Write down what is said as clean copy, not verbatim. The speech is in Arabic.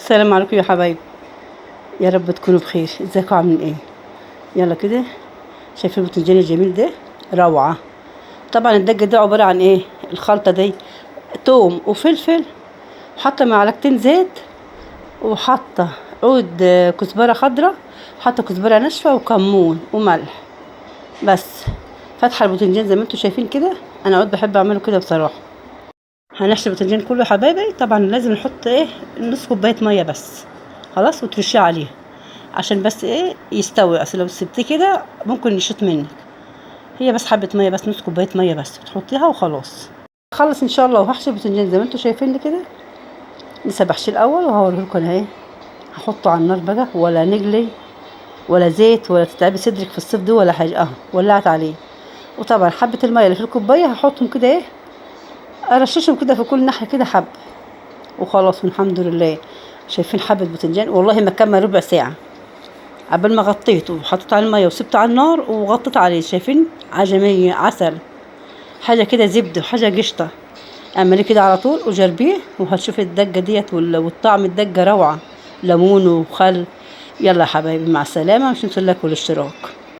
السلام عليكم يا حبايبي، يا رب تكونوا بخير. ازيكم عاملين ايه؟ يلا كده، شايفين الباذنجان الجميل ده؟ روعه. طبعا الدجه ده عباره عن ايه؟ الخلطه دي توم وفلفل، وحاطه معلقتين زيت، وحاطه عود كزبره خضراء، حاطه كزبره ناشفه وكمون وملح بس. فاتحه الباذنجان زي ما انتم شايفين كده. انا عود بحب اعمله كده بصراحه. هنحشي الباذنجان كله يا حبايبي. طبعا لازم نحط ايه؟ نص كوبايه ميه بس، خلاص، وترشيه عليه عشان بس ايه؟ يستوي. اصل لو سبتيه كده ممكن يشط منك. هي بس حبه ميه بس، نص كوبايه ميه بس بتحطيها وخلاص. خلص ان شاء الله. وهحشي الباذنجان زي ما انتم شايفين كده. لسه بحشيه الاول وهوريلكم انا ايه. هحطه على النار بقى، ولا نجلي ولا زيت ولا تتعبي صدرك في الصيف ده ولا حاجه. ولعت عليه. وطبعا حبه الميه اللي في الكوبايه هحطهم كده ايه، ارششهم كده في كل ناحيه كده حب وخلاص. والحمد لله. شايفين حبه باذنجان والله ما كمل ربع ساعه قبل ما غطيته وحطيت على الميه وسبته على النار وغطيت عليه. شايفين؟ عجمية عسل، حاجه كده زبده وحاجه قشطه. اعمليه كده على طول وجربيه وهتشوفي الدجه ديت والطعم. الدجه روعه، ليمون وخل. يلا يا حبايبي، مع السلامه. مش ننسوا اللايك والاشتراك.